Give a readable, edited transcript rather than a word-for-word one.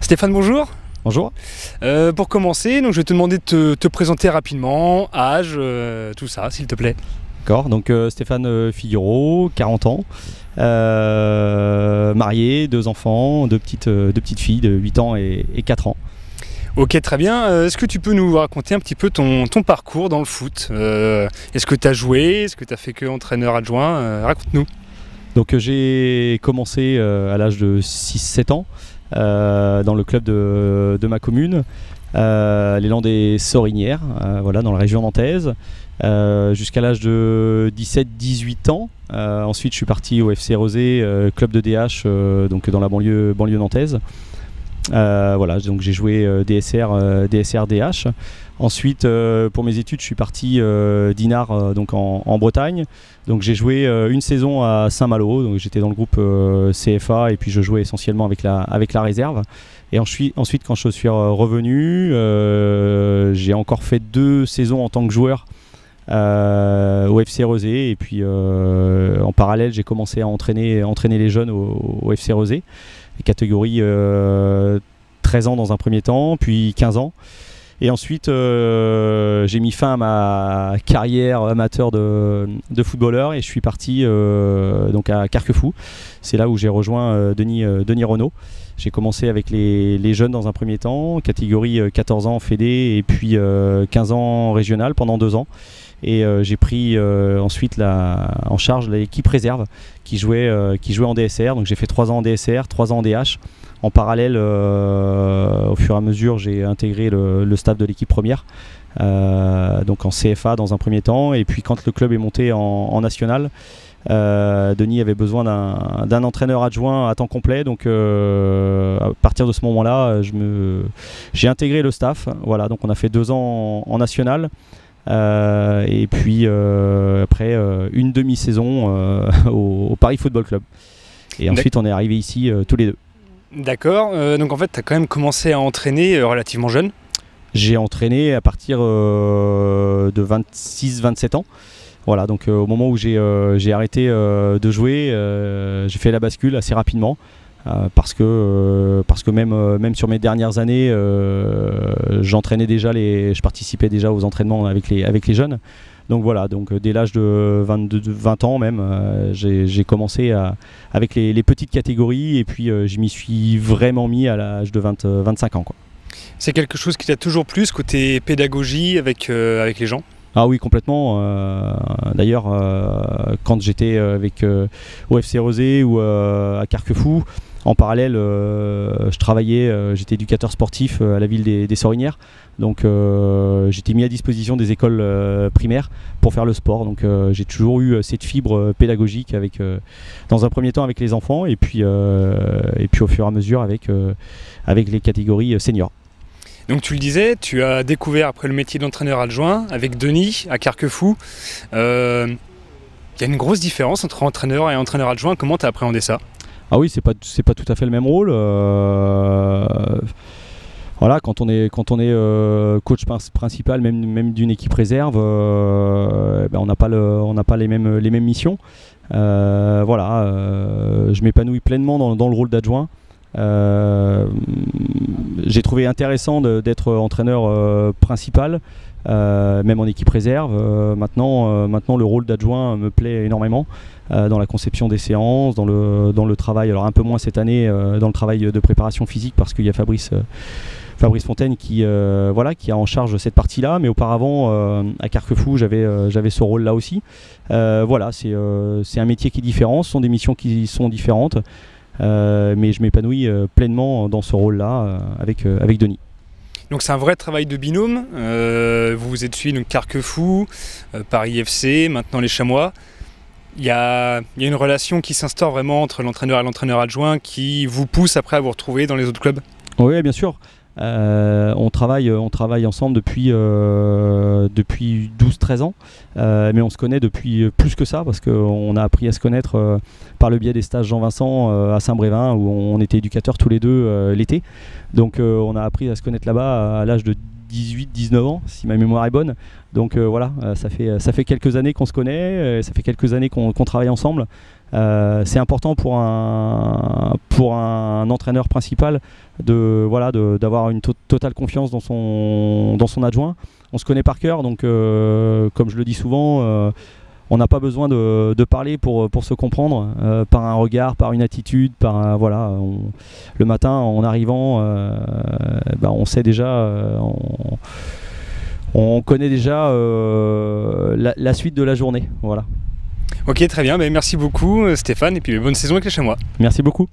Stéphane, bonjour. Bonjour. Pour commencer, donc, je vais te demander de te présenter rapidement, âge, tout ça, s'il te plaît. D'accord, donc Stéphane Figuereau, 40 ans, marié, 2 enfants, deux petites filles de 8 ans et 4 ans. Ok, très bien. Est-ce que tu peux nous raconter un petit peu ton parcours dans le foot? Est-ce que tu as joué? Est-ce que tu as fait que entraîneur adjoint? Raconte-nous. Donc j'ai commencé à l'âge de 6-7 ans dans le club de ma commune, l'élan des Sorinières, voilà, dans la région nantaise, jusqu'à l'âge de 17-18 ans. Ensuite je suis parti au FC Rosé, club de DH, donc dans la banlieue nantaise. Voilà, donc j'ai joué DSR, DH. Ensuite, pour mes études, je suis parti d'Inard, donc en Bretagne. Donc j'ai joué une saison à Saint-Malo. Donc j'étais dans le groupe CFA et puis je jouais essentiellement avec la réserve. Et ensuite, quand je suis revenu, j'ai encore fait 2 saisons en tant que joueur au FC Rosé. Et puis en parallèle, j'ai commencé à entraîner les jeunes au FC Rosé. Catégorie 13 ans dans un premier temps, puis 15 ans. Et ensuite, j'ai mis fin à ma carrière amateur de footballeur et je suis parti donc à Carquefou. C'est là où j'ai rejoint Denis Renaud. J'ai commencé avec les jeunes dans un premier temps, catégorie 14 ans fédé et puis 15 ans régional pendant 2 ans. Et j'ai pris ensuite en charge l'équipe réserve qui jouait en DSR. Donc j'ai fait 3 ans en DSR, 3 ans en DH. En parallèle, au fur et à mesure, j'ai intégré le staff de l'équipe première, donc en CFA dans un premier temps. Et puis quand le club est monté en national, Denis avait besoin d'un entraîneur adjoint à temps complet. Donc à partir de ce moment-là, j'ai intégré le staff. Voilà, donc on a fait 2 ans en national. Et puis après une demi-saison au Paris Football Club. Et ensuite on est arrivé ici tous les deux. D'accord, donc en fait tu as quand même commencé à entraîner relativement jeune. J'ai entraîné à partir de 26-27 ans. Voilà, donc au moment où j'ai arrêté de jouer, j'ai fait la bascule assez rapidement. Parce que même sur mes dernières années, j'entraînais déjà je participais déjà aux entraînements avec les jeunes. Donc voilà, donc dès l'âge de 20 ans même, j'ai commencé avec les petites catégories et puis je m'y suis vraiment mis à l'âge de 25 ans, quoi. C'est quelque chose qui t'a toujours plu, ce côté pédagogie avec les gens? Ah oui, complètement. D'ailleurs, quand j'étais au FC Rosé ou à Carquefou, en parallèle, je travaillais, j'étais éducateur sportif à la ville des Sorinières. Donc j'étais mis à disposition des écoles primaires pour faire le sport. Donc j'ai toujours eu cette fibre pédagogique dans un premier temps avec les enfants et puis au fur et à mesure avec les catégories seniors. Donc tu le disais, tu as découvert après le métier d'entraîneur adjoint avec Denis à Carquefou. Il y a une grosse différence entre entraîneur et entraîneur adjoint. Comment tu as appréhendé ça? Ah oui, c'est pas tout à fait le même rôle. Voilà, quand on est coach principal, même d'une équipe réserve, on n'a pas les mêmes missions. Voilà, je m'épanouis pleinement dans le rôle d'adjoint. J'ai trouvé intéressant d'être entraîneur principal, même en équipe réserve. Maintenant le rôle d'adjoint me plaît énormément dans la conception des séances, dans le travail, alors un peu moins cette année dans le travail de préparation physique parce qu'il y a Fabrice Fontaine qui a en charge cette partie-là, mais auparavant à Carquefou j'avais ce rôle-là aussi. Voilà, c'est un métier qui est différent, ce sont des missions qui sont différentes. Mais je m'épanouis pleinement dans ce rôle-là avec Denis. Donc c'est un vrai travail de binôme. Vous vous êtes suivi donc Carquefou, Paris FC, maintenant les Chamois. Il y a une relation qui s'instaure vraiment entre l'entraîneur et l'entraîneur adjoint qui vous pousse après à vous retrouver dans les autres clubs? Oui, bien sûr. On travaille ensemble depuis 12-13 ans, mais on se connaît depuis plus que ça parce qu'on a appris à se connaître par le biais des stages Jean-Vincent à Saint-Brévin où on était éducateurs tous les deux l'été. Donc on a appris à se connaître là-bas à l'âge de 18-19 ans, si ma mémoire est bonne. Donc voilà, ça fait quelques années qu'on se connaît, ça fait quelques années qu'on travaille ensemble. C'est important pour un entraîneur principal d'avoir une totale confiance dans son adjoint. On se connaît par cœur, donc comme je le dis souvent, on n'a pas besoin de parler pour se comprendre, par un regard, par une attitude, le matin en arrivant, on sait déjà, on connaît déjà la suite de la journée. Voilà. Ok, très bien, merci beaucoup Stéphane, et puis bonne saison avec les Chamois. Merci beaucoup.